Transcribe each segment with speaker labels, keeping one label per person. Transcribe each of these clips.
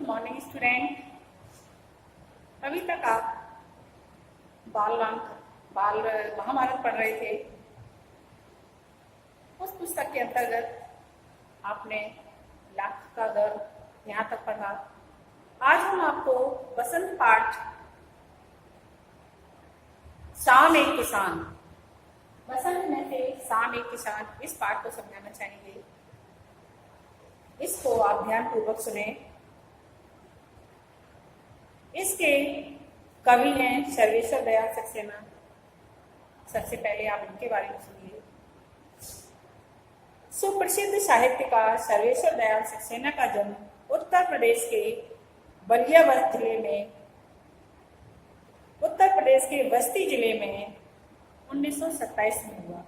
Speaker 1: Good morning student. अभी तक आप बाल महाभारत पढ़ रहे थे। उस पुस्तक के अंतर्गत आपने लाख का दर यहाँ तक पढ़ा। आज हम आपको बसंत पाठ शाम एक किसान, बसंत में से शाम एक किसान, इस पाठ को समझाना चाहेंगे। इसको आप ध्यान पूर्वक सुने। इसके कवि हैं सर्वेश्वर दयाल सक्सेना। सबसे पहले आप इनके बारे में सुनिए। सुप्रसिद्ध साहित्यकार सर्वेश्वर दयाल सक्सेना का जन्म उत्तर प्रदेश के बलियावर्त जिले में, उत्तर प्रदेश के बस्ती जिले में 1927 में हुआ।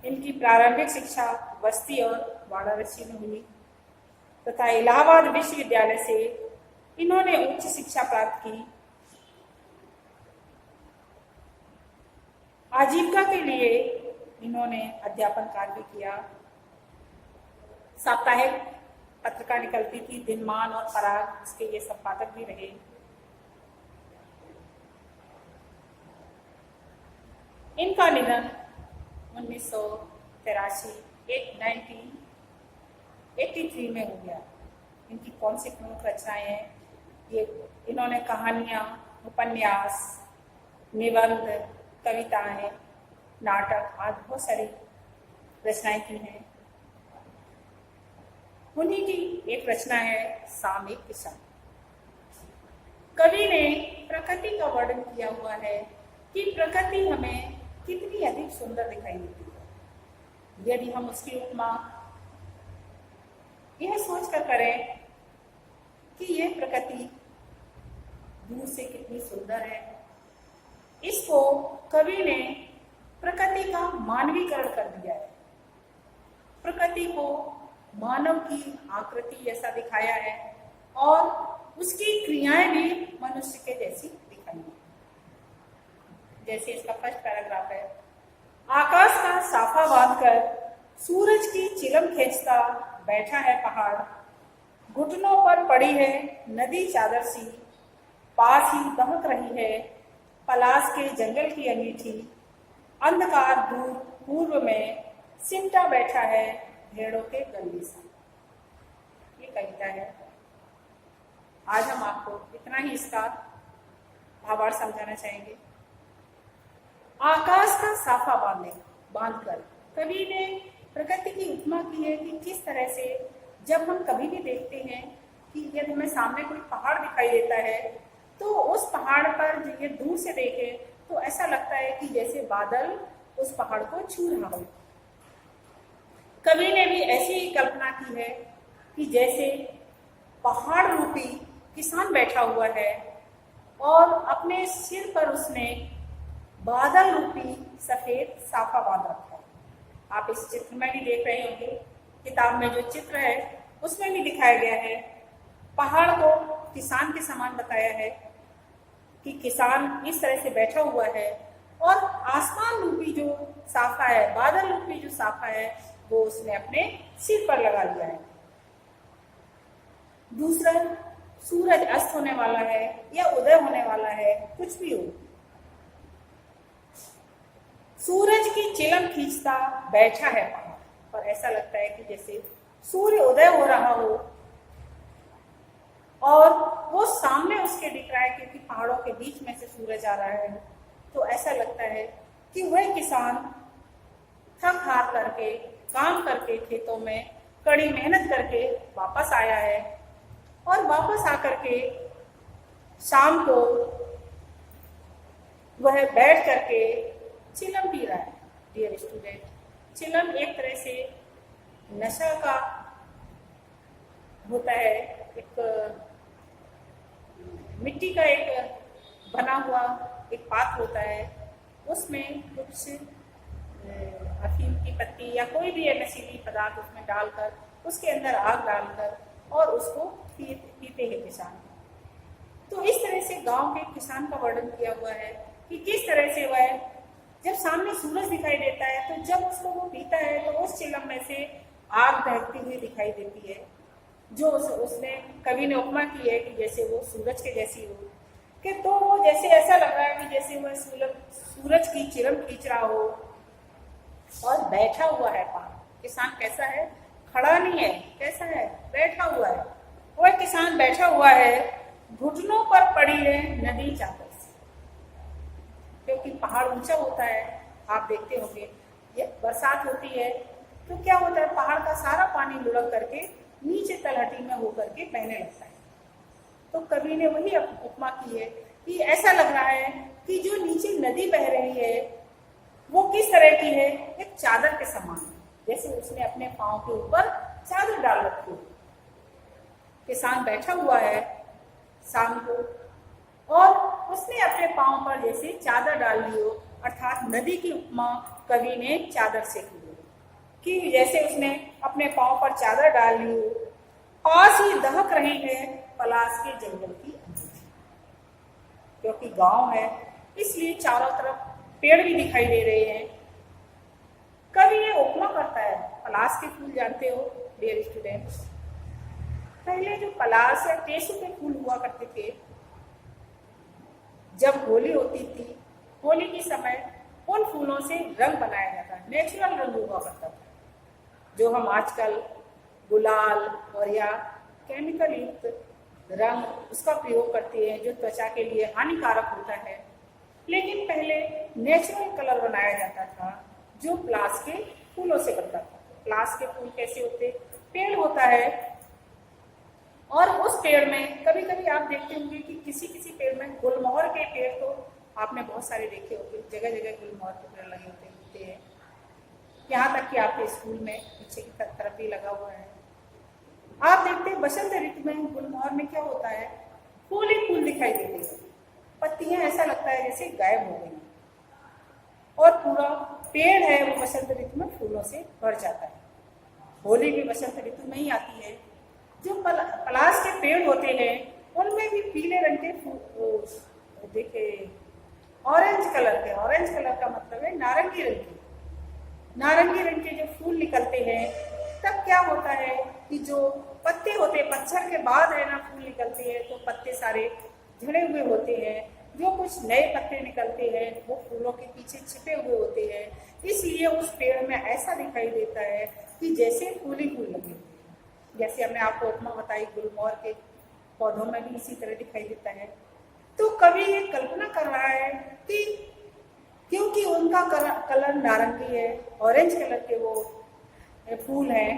Speaker 1: इनकी प्रारंभिक शिक्षा बस्ती और वाराणसी में हुई तथा इलाहाबाद विश्वविद्यालय से इन्होंने उच्च शिक्षा प्राप्त की। आजीविका के लिए इन्होंने अध्यापन कार्य भी किया। साप्ताहिक पत्रिका निकलती थी, दिनमान और पराग, इसके ये संपादक भी रहे। इनका निधन 1983 में हो गया। इनकी कौन सी प्रमुख रचनाएं हैं? ये इन्होंने कहानियां, उपन्यास, निबंध, कविताएं, नाटक आदि बहुत सारी रचनाएं की हैं। उन्हीं की एक रचना है शाम एक किसान। कवि ने प्रकृति का वर्णन किया हुआ है कि प्रकृति हमें कितनी अधिक सुंदर दिखाई देती है यदि हम उसकी उपमा यह सोचकर करें कि यह प्रकृति दूर से कितनी सुंदर है। इसको कवि ने प्रकृति का मानवीकरण कर दिया है। प्रकृति को मानव की आकृति जैसा दिखाया है और उसकी क्रियाएं भी मनुष्य के जैसी दिखाई है। जैसे इसका फर्स्ट पैराग्राफ है। आकाश का साफा बांधकर सूरज की चिलम खींचता बैठा है पहाड़, घुटनों पर पड़ी है नदी चादर सी, पास ही दहक रही है पलाश के जंगल की अंगीठी, अंधकार दूर पूर्व में सिमटा बैठा है भेड़ों के गली सा। ये कविता है। आज हम आपको इतना ही इसका भावार्थ समझाना चाहेंगे। आकाश का साफा बांधकर कवि ने प्रकृति की उपमा की है कि किस तरह से जब हम कभी भी देखते हैं कि यदि हमें सामने कोई पहाड़ दिखाई देता है तो उस पहाड़ पर जो ये दूर से देखे तो ऐसा लगता है कि जैसे बादल उस पहाड़ को छू रहा हो। कवि ने भी ऐसी ही कल्पना की है कि जैसे पहाड़ रूपी किसान बैठा हुआ है और अपने सिर पर उसने बादल रूपी सफेद साफा बांध रखा है। आप इस चित्र में भी देख रहे होंगे, किताब में जो चित्र है उसमें भी दिखाया गया है। पहाड़ को किसान के समान बताया है कि किसान इस तरह से बैठा हुआ है और आसमान रूपी जो साफा है, बादल रूपी जो साफा है, वो उसने अपने सिर पर लगा लिया है। दूसरा, सूरज अस्त होने वाला है या उदय होने वाला है, कुछ भी हो, सूरज की चिलम खींचता बैठा है पहाड़ और ऐसा लगता है कि जैसे सूर्य उदय हो रहा हो और वो सामने उसके दिख रहा है क्योंकि पहाड़ों के बीच में से सूरज आ रहा है। तो ऐसा लगता है कि वह किसान थक हार करके, काम करके, खेतों में कड़ी मेहनत करके वापस आया है और वापस आकर के शाम को वह बैठ करके चिलम पी रहा है। डियर स्टूडेंट, चिलम एक तरह से नशा का होता है। एक मिट्टी का एक बना हुआ एक पात्र होता है, उसमें कुछ अफीम की पत्ती या कोई भी नशीली पदार्थ उसमें डालकर, उसके अंदर आग डालकर और उसको पीते हैं किसान। तो इस तरह से गांव के किसान का वर्णन किया हुआ है कि किस तरह से वह जब सामने सूरज दिखाई देता है तो जब उसको वो पीता है तो उस चिलम में से आग दहकती हुई दिखाई देती है। जो उसने कवि ने उपमा की है कि जैसे वो सूरज के जैसी हो, कि तो वो जैसे ऐसा लग रहा है कि जैसे वह सूरज की किरण खींच रहा हो और बैठा हुआ है पहाड़। किसान कैसा है? खड़ा नहीं है, कैसा है? बैठा हुआ है। वह किसान बैठा हुआ है, घुटनों पर पड़ी है नदी चादर से, क्योंकि पहाड़ ऊंचा होता है। आप देखते होंगे ये बरसात होती है तो क्या होता है, पहाड़ का सारा पानी लुढ़क करके नीचे तलहटी में होकर के बहने लगता है। तो कवि ने वही उपमा की है कि ऐसा लग रहा है कि जो नीचे नदी बह रही है वो किस तरह की है? एक चादर के समान, जैसे उसने अपने पांव के ऊपर चादर डाल रखी हो। किसान बैठा हुआ है शाम को और उसने अपने पांव पर जैसे चादर डाल ली हो, अर्थात नदी की उपमा कवि ने चादर से की हो कि जैसे उसने अपने पांव पर चादर डाल ली हो। पास ही दहक रही है पलाश के जंगल की अंगीठी, क्योंकि गांव है इसलिए चारों तरफ पेड़ भी दिखाई दे रहे हैं। कवि ये उपमा करता है। पलाश के फूल जानते हो डियर स्टूडेंट्स, पहले जो पलाश या टेसू के फूल हुआ करते थे, जब होली होती थी, होली के समय उन फूलों से रंग बनाया जाता है, नेचुरल रंग हुआ करता था, जो हम आजकल गुलाल और या केमिकल युक्त रंग उसका प्रयोग करते हैं, जो त्वचा के लिए हानिकारक होता है। लेकिन पहले नेचुरल कलर बनाया जाता था जो प्लास के फूलों से बनता था। प्लास के फूल कैसे होते? पेड़ होता है और उस पेड़ में कभी कभी आप देखते होंगे कि किसी किसी पेड़ में गुलमोहर के पेड़ तो आपने बहुत सारे देखे होंगे, जगह जगह गुलमोहर के पेड़ लगे होते हैं। यहाँ तक कि आपके स्कूल में पीछे की तरफ भी लगा हुआ है। आप देखते हैं बसंत ऋतु में गुलमोहर में क्या होता है, फूल ही फूल दिखाई देते हैं, पत्तियां ऐसा लगता है जैसे गायब हो गई और पूरा पेड़ है वो बसंत ऋतु में फूलों से भर जाता है। होली भी बसंत ऋतु में ही आती है। जो पलाश के पेड़ होते हैं उनमें भी पीले रंग के फूल देखे, ऑरेंज कलर के, ऑरेंज कलर का मतलब है नारंगी रंग के, नारंगी रंग के जो फूल निकलते हैं, तब क्या होता है कि जो पत्ते होते हैं, पतझड़ के बाद है ना फूल निकलते हैं, तो पत्ते सारे झड़े हुए होते हैं, जो कुछ नए पत्ते निकलते हैं वो फूलों के पीछे छिपे हुए होते हैं। इसलिए उस पेड़ में ऐसा दिखाई देता है कि जैसे फूल ही फूल लगे। जैसे हमने आपको उपमा बताई गुलमोहर के पौधों में भी इसी तरह दिखाई देता है। तो कवि ये कल्पना कर रहा है कि क्योंकि उनका कलर नारंगी है, ऑरेंज कलर के वो फूल हैं,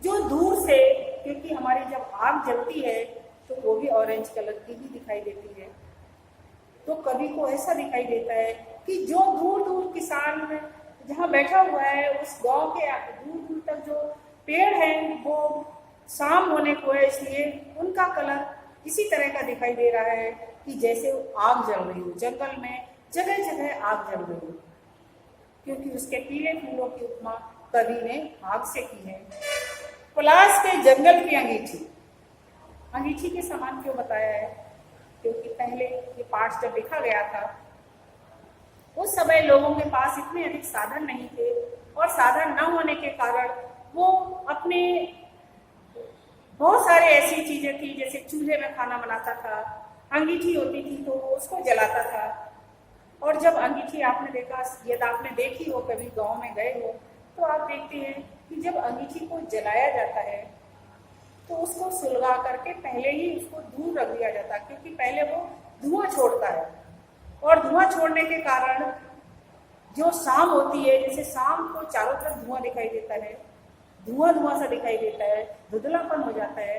Speaker 1: जो दूर से, क्योंकि हमारी जब आग जलती है तो वो भी ऑरेंज कलर की ही दिखाई देती है। तो कवि को ऐसा दिखाई देता है कि जो दूर दूर किसान जहाँ बैठा हुआ है उस गांव के दूर दूर तक जो पेड़ हैं वो शाम होने को है, इसलिए उनका कलर इसी तरह का दिखाई दे रहा है कि जैसे आग जल रही हो, जंगल में जगह जगह आग जल रही हो, क्योंकि उसके पीले फूलों की उपमा कवि ने आग से की है। पलाश के जंगल की अंगीठी, अंगीठी के समान क्यों बताया है? क्योंकि पहले ये पाठ जब लिखा गया था उस समय लोगों के पास इतने अधिक साधन नहीं थे और साधन न होने के कारण वो अपने बहुत सारे ऐसी चीजें थी, जैसे चूल्हे में खाना बनाता था, अंगीठी होती थी तो वो उसको जलाता था। और जब अंगीठी आपने देखा, यदि आपने देखी हो, कभी गांव में गए हो, तो आप देखते हैं कि जब अंगीठी को जलाया जाता है तो उसको सुलगा करके पहले ही उसको दूर रख दिया जाता है, क्योंकि पहले वो धुआं छोड़ता है और धुआं छोड़ने के कारण जो शाम होती है, जैसे शाम को चारों तरफ धुआं दिखाई देता है, धुआं धुआं सा दिखाई देता है, धुंधलापन हो जाता है,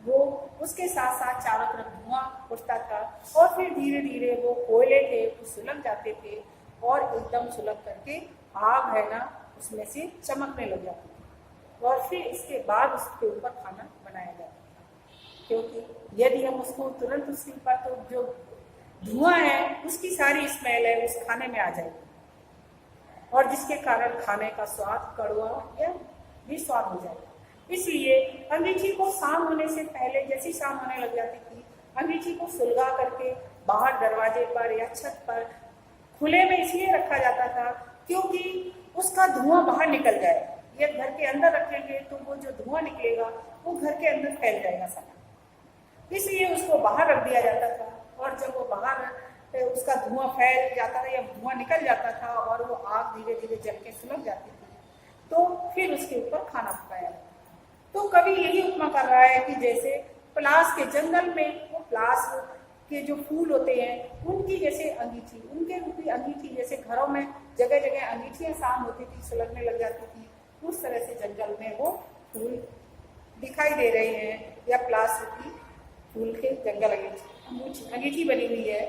Speaker 1: वो उसके साथ साथ चारों तरफ धुआं उठता था और फिर धीरे धीरे वो कोयले थे वो सुलग जाते थे और एकदम सुलग करके आग है ना उसमें से चमकने लग जाती थी और फिर इसके बाद उसके ऊपर खाना बनाया जाता था। क्योंकि यदि हम उसको तुरंत उसके ऊपर, तो जो धुआं है उसकी सारी स्मेल है उस खाने में आ जाएगी और जिसके कारण खाने का स्वाद कड़वा या भी स्वाद हो जाएगा। इसलिए अंगीठी को शाम होने से पहले, जैसी शाम होने लग जाती थी, अंगीठी को सुलगा करके बाहर दरवाजे पर या छत पर खुले में इसलिए रखा जाता था क्योंकि उसका धुआं बाहर निकल जाए। ये घर के अंदर रखेंगे तो वो जो धुआं धुआं निकलेगा वो घर के अंदर फैल जाएगा सारा। इसलिए उसको बाहर रख दिया जाता था, और जब वो बाहर उसका धुआं फैल जाता था या धुआं निकल जाता था और वो आग धीरे धीरे जल के सुलग जाती थी, तो फिर उसके ऊपर खाना पकाया जाता। तो कवि यही उपमा कर रहा है कि जैसे पलास के जंगल में वो पलास के जो फूल होते हैं उनकी जैसे अंगीठी, उनके रूपी अंगीठी, जैसे घरों में जगह जगह अंगीठियां शाम होती थी, सुलगने लग जाती थी, उस तरह से जंगल में वो फूल दिखाई दे रहे हैं, या पलास की फूल के जंगल अंगीठी बनी हुई है।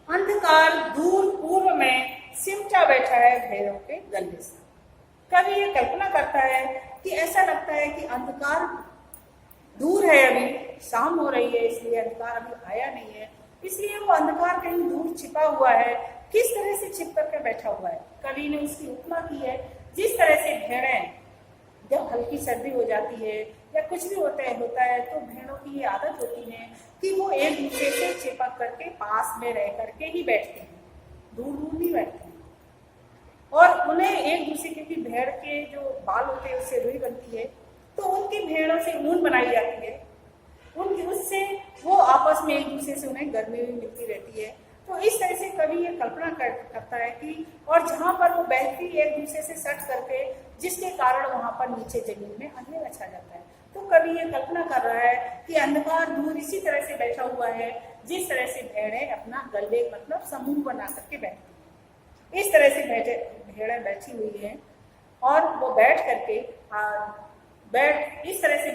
Speaker 1: अंधकार दूर पूर्व में सिमटा बैठा है भैरव के गले से। कवि ये कल्पना करता है कि ऐसा लगता है कि अंधकार दूर है, अभी शाम हो रही है, इसलिए अंधकार अभी आया नहीं है, इसलिए वो अंधकार कहीं दूर छिपा हुआ है। किस तरह से छिप करके बैठा हुआ है, कवि ने उसकी उपमा की है। जिस तरह से भेड़ें जब हल्की सर्दी हो जाती है या कुछ भी होता है तो भेड़ों की ये आदत होती है कि वो एक दूसरे से चिपक करके पास में रह करके ही बैठते हैं, दूर दूर नहीं बैठते हैं। और उन्हें एक दूसरे की भेड़ के जो बाल होते हैं उससे रुई बनती है, तो उनकी भेड़ों से ऊन बनाई जाती है, उनकी उससे वो आपस में एक दूसरे से उन्हें गर्मी भी मिलती रहती है। तो इस तरह से कवि ये कल्पना करता है कि और जहाँ पर वो बैठती एक दूसरे से सट करके, जिसके कारण वहां पर नीचे जमीन में अंधेरा छा जाता है। तो कवि ये कल्पना कर रहा है कि अंधकार दूर इसी तरह से बैठा हुआ है जिस तरह से भेड़ें अपना गले मतलब समूह बना करके बैठती है। इस तरह से भेड़ें बैठी हुई है और वो बैठ करके इस तरह से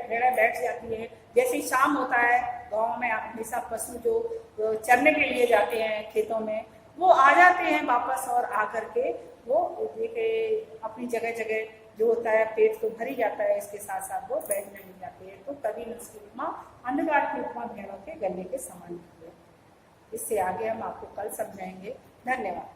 Speaker 1: भेड़ें बैठ जाती है। जैसे ही शाम होता है, गांव में हमेशा पशु जो चरने के लिए जाते हैं खेतों में, वो आ जाते हैं वापस और आकर के वो देखे अपनी जगह जगह जो होता है, पेट तो भर ही जाता है, इसके साथ साथ वो बैठने लग जाते हैं। तो कवि ने उसकी उपमा अंधकार की उपमा भेड़ों के गले के समान की है। इससे आगे हम आपको कल समझाएंगे। धन्यवाद।